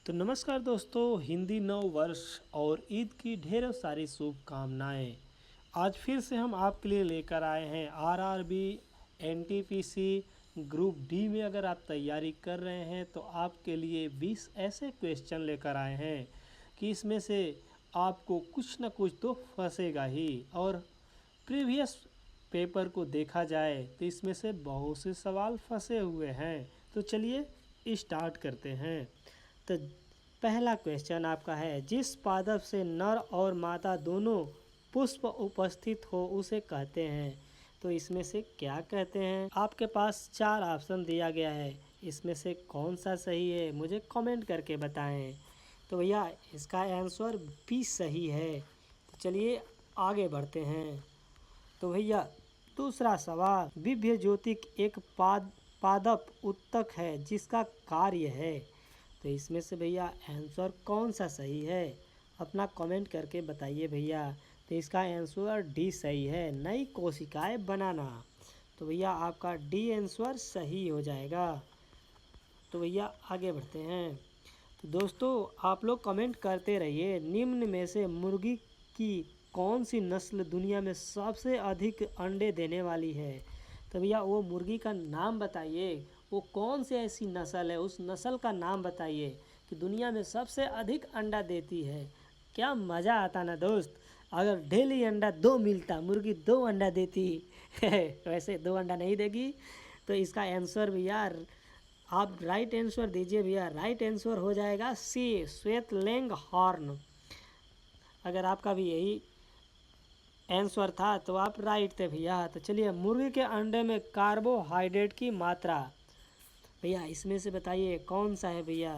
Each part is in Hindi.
तो नमस्कार दोस्तों, हिंदी नव वर्ष और ईद की ढेरों सारी शुभकामनाएं। आज फिर से हम आपके लिए लेकर आए हैं आरआरबी एनटीपीसी ग्रुप डी में। अगर आप तैयारी कर रहे हैं तो आपके लिए 20 ऐसे क्वेश्चन लेकर आए हैं कि इसमें से आपको कुछ न कुछ तो फंसेगा ही। और प्रीवियस पेपर को देखा जाए तो इसमें से बहुत से सवाल फंसे हुए हैं। तो चलिए स्टार्ट करते हैं। तो पहला क्वेश्चन आपका है, जिस पादप से नर और मादा दोनों पुष्प उपस्थित हो उसे कहते हैं। तो इसमें से क्या कहते हैं? आपके पास 4 ऑप्शन दिया गया है, इसमें से कौन सा सही है मुझे कमेंट करके बताएं। तो भैया इसका आंसर बी सही है। तो चलिए आगे बढ़ते हैं। तो भैया दूसरा सवाल, विभ्य ज्योतिक एक पादप उत्तक है जिसका कार्य है। तो इसमें से भैया आंसर कौन सा सही है, अपना कमेंट करके बताइए भैया। तो इसका आंसर डी सही है, नई कोशिकाएं बनाना। तो भैया आपका डी आंसर सही हो जाएगा। तो भैया आगे बढ़ते हैं। तो दोस्तों आप लोग कमेंट करते रहिए, निम्न में से मुर्गी की कौन सी नस्ल दुनिया में सबसे अधिक अंडे देने वाली है। तो भैया वो मुर्गी का नाम बताइए, वो कौन सी ऐसी नस्ल है, उस नस्ल का नाम बताइए कि दुनिया में सबसे अधिक अंडा देती है। क्या मज़ा आता ना दोस्त, अगर डेली अंडा 2 मिलता, मुर्गी 2 अंडा देती वैसे 2 अंडा नहीं देगी। तो इसका आंसर भैया आप राइट आंसर दीजिए भैया। राइट आंसर हो जाएगा सी, श्वेत लैंग हॉर्न। अगर आपका भी यही आंसर था तो आप राइट थे भैया। तो चलिए, मुर्गी के अंडे में कार्बोहाइड्रेट की मात्रा भैया इसमें से बताइए कौन सा है भैया,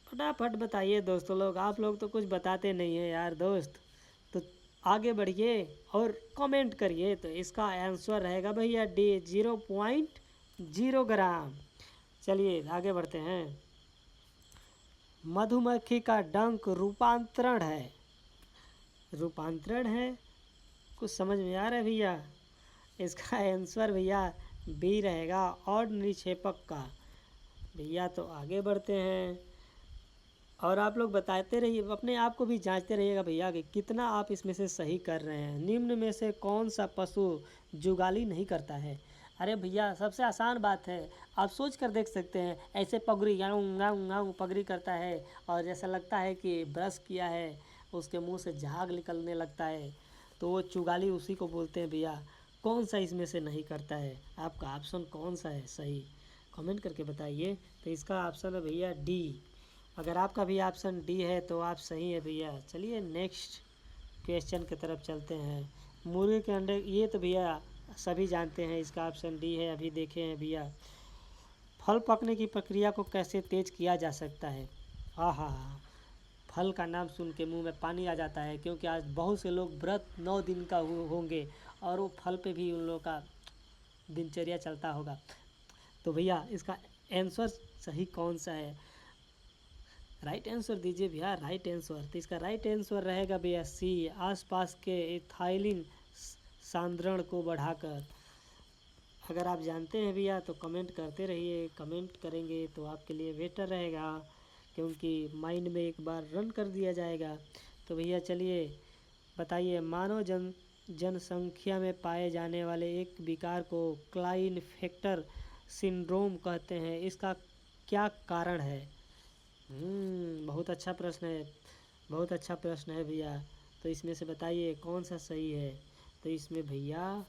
फटाफट बताइए दोस्तों लोग। आप लोग तो कुछ बताते नहीं हैं यार दोस्त। तो आगे बढ़िए और कमेंट करिए। तो इसका आंसर रहेगा भैया डी, 0.0 ग्राम। चलिए आगे बढ़ते हैं। मधुमक्खी का डंक रूपांतरण है, रूपांतरण है, कुछ समझ में आ रहा है भैया? इसका आंसर भैया बी रहेगा, और निक्षेपक का। भैया तो आगे बढ़ते हैं और आप लोग बताते रहिए, अपने आप को भी जांचते रहिएगा भैया कि कितना आप इसमें से सही कर रहे हैं। निम्न में से कौन सा पशु जुगाली नहीं करता है? अरे भैया सबसे आसान बात है, आप सोच कर देख सकते हैं। ऐसे पगड़ी गाऊं गाऊं गाऊं पगड़ी करता है और जैसा लगता है कि ब्रश किया है, उसके मुंह से झाग निकलने लगता है, तो वो जुगाली उसी को बोलते हैं भैया। कौन सा इसमें से नहीं करता है? आपका ऑप्शन कौन सा है सही, कमेंट करके बताइए। तो इसका ऑप्शन है भैया डी। अगर आपका भी ऑप्शन डी है तो आप सही है भैया। चलिए नेक्स्ट क्वेश्चन की तरफ चलते हैं। मुर्गे के अंडे, ये तो भैया सभी जानते हैं, इसका ऑप्शन डी है। अभी देखे हैं भैया, फल पकने की प्रक्रिया को कैसे तेज किया जा सकता है? आहा, फल का नाम सुन के मुंह में पानी आ जाता है, क्योंकि आज बहुत से लोग व्रत 9 दिन का होंगे और वो फल पे भी उन लोगों का दिनचर्या चलता होगा। तो भैया इसका आंसर सही कौन सा है, राइट आंसर दीजिए भैया, राइट आंसर। तो इसका राइट आंसर रहेगा भैया सी, आसपास के इथाइलिन सांद्रण को बढ़ाकर। अगर आप जानते हैं भैया तो कमेंट करते रहिए, कमेंट करेंगे तो आपके लिए बेटर रहेगा, क्योंकि माइंड में एक बार रन कर दिया जाएगा। तो भैया चलिए बताइए, मानव जनसंख्या में पाए जाने वाले एक विकार को क्लाइनफेक्टर सिंड्रोम कहते हैं, इसका क्या कारण है? बहुत अच्छा प्रश्न है, बहुत अच्छा प्रश्न है भैया। तो इसमें से बताइए कौन सा सही है। तो इसमें भैया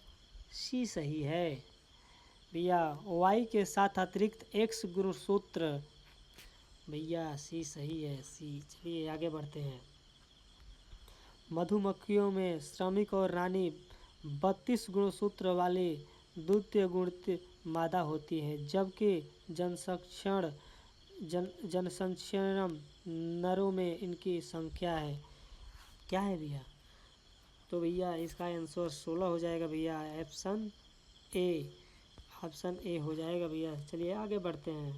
सी सही है भैया, वाई के साथ अतिरिक्त एक्स गुणसूत्र। भैया सी सही है, सी। चलिए आगे बढ़ते हैं। मधुमक्खियों में श्रमिक और रानी 32 गुणसूत्र वाली द्वितीय गुणित मादा होती है, जबकि जनसंक्षरण नरों में इनकी संख्या है। क्या है भैया? तो भैया इसका आंसर 16 हो जाएगा भैया, ऑप्शन ए। ऑप्शन ए हो जाएगा भैया। चलिए आगे बढ़ते हैं।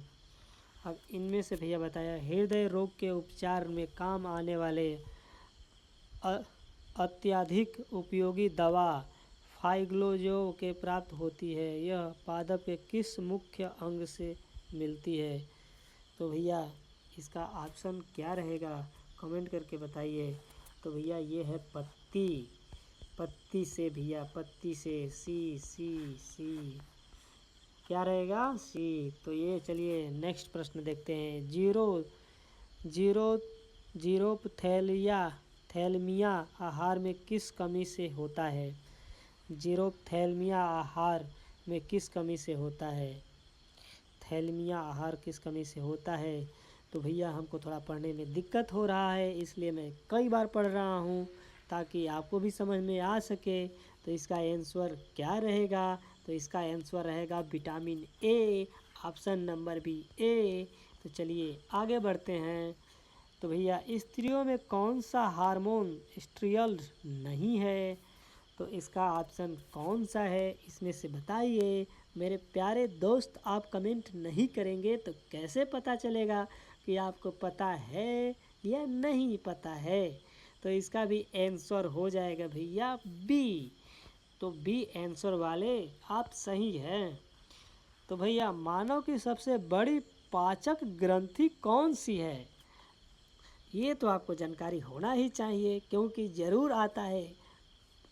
अब इनमें से भैया बताया, हृदय रोग के उपचार में काम आने वाले अत्यधिक उपयोगी दवा फाइग्लोजो के प्राप्त होती है, यह पादप के किस मुख्य अंग से मिलती है? तो भैया इसका ऑप्शन क्या रहेगा, कमेंट करके बताइए। तो भैया ये है पत्ती, पत्ती से भैया, पत्ती से, सी सी सी, क्या रहेगा, सी। तो ये चलिए नेक्स्ट प्रश्न देखते हैं। जीरो जीरोपथैलिया थैलमिया आहार में किस कमी से होता है? जीरोपथैलमिया आहार में किस कमी से होता है? थैलमिया आहार किस कमी से होता है? तो भैया हमको थोड़ा पढ़ने में दिक्कत हो रहा है, इसलिए मैं कई बार पढ़ रहा हूँ ताकि आपको भी समझ में आ सके। तो इसका आंसर क्या रहेगा? तो इसका आंसर रहेगा vitamin A, option number B A. तो चलिए आगे बढ़ते हैं। तो भैया स्त्रियों में कौन सा हार्मोन स्ट्रियल नहीं है? तो इसका ऑप्शन कौन सा है, इसमें से बताइए। मेरे प्यारे दोस्त, आप कमेंट नहीं करेंगे तो कैसे पता चलेगा कि आपको पता है या नहीं पता है? तो इसका भी आंसर हो जाएगा भैया बी। तो बी आंसर वाले आप सही हैं। तो भैया मानव की सबसे बड़ी पाचक ग्रंथि कौन सी है? ये तो आपको जानकारी होना ही चाहिए, क्योंकि ज़रूर आता है।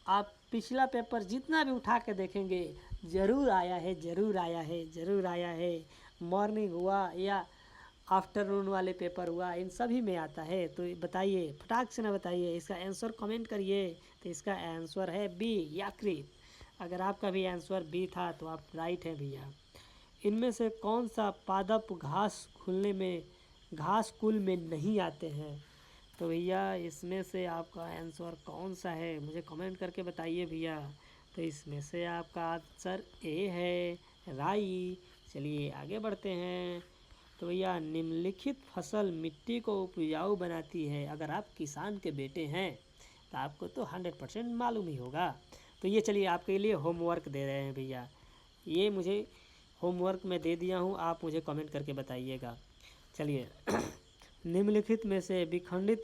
आप पिछला पेपर जितना भी उठा के देखेंगे, ज़रूर आया है, ज़रूर आया है, ज़रूर आया है। मॉर्निंग हुआ या आफ्टरनून वाले पेपर हुआ, इन सभी में आता है। तो बताइए, फटाक से ना बताइए, इसका आंसर कमेंट करिए। तो इसका आंसर है बी, यकृत। अगर आपका भी आंसर बी था तो आप राइट हैं भैया। इनमें से कौन सा पादप घास कुल में नहीं आते हैं? तो भैया इसमें से आपका आंसर कौन सा है, मुझे कमेंट करके बताइए भैया। तो इसमें से आपका आंसर ए है, राई। चलिए आगे बढ़ते हैं। तो भैया निम्नलिखित फसल मिट्टी को उपजाऊ बनाती है। अगर आप किसान के बेटे हैं तो आपको तो 100% मालूम ही होगा। तो ये चलिए आपके लिए होमवर्क दे रहे हैं भैया, ये मुझे होमवर्क में दे दिया हूँ, आप मुझे कमेंट करके बताइएगा। चलिए निम्नलिखित में से विखंडित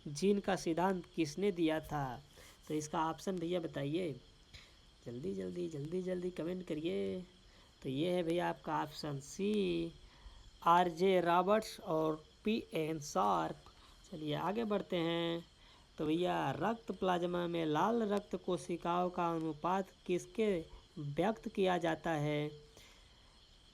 जीन का सिद्धांत किसने दिया था? तो इसका ऑप्शन भैया बताइए, जल्दी जल्दी जल्दी जल्दी कमेंट करिए। तो ये है भैया आपका ऑप्शन सी, आर.जे. रॉबर्ट्स और पी.एन. शार्प। चलिए आगे बढ़ते हैं। तो भैया रक्त प्लाज्मा में लाल रक्त कोशिकाओं का अनुपात किसके व्यक्त किया जाता है?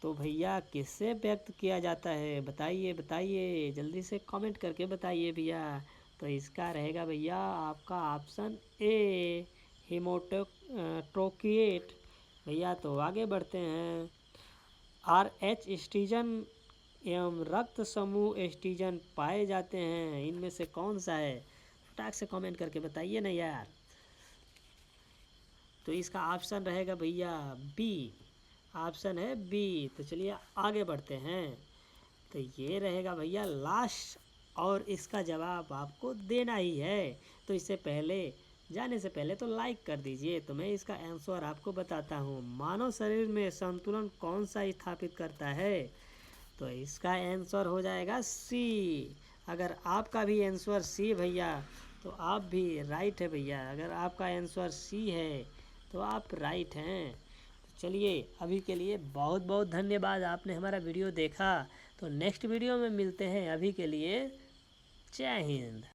तो भैया किससे व्यक्त किया जाता है, बताइए बताइए, जल्दी से कमेंट करके बताइए भैया। तो इसका रहेगा भैया आपका ऑप्शन ए, हीमोटोक्रिएट। भैया तो आगे बढ़ते हैं। RH एस्ट्रोजन एवं रक्त समूह एस्ट्रोजन पाए जाते हैं, इनमें से कौन सा है? फटाक से कमेंट करके बताइए ना यार। तो इसका ऑप्शन रहेगा भैया बी, ऑप्शन है बी। तो चलिए आगे बढ़ते हैं। तो ये रहेगा भैया लास्ट, और इसका जवाब आपको देना ही है। तो इससे पहले, जाने से पहले तो लाइक कर दीजिए। तो मैं इसका आंसर आपको बताता हूँ। मानव शरीर में संतुलन कौन सा स्थापित करता है? तो इसका आंसर हो जाएगा सी। अगर आपका भी आंसर सी भैया तो आप भी राइट है भैया। अगर आपका आंसर सी है तो आप राइट हैं। तो चलिए अभी के लिए बहुत बहुत धन्यवाद, आपने हमारा वीडियो देखा। तो नेक्स्ट वीडियो में मिलते हैं, अभी के लिए जय हिंद।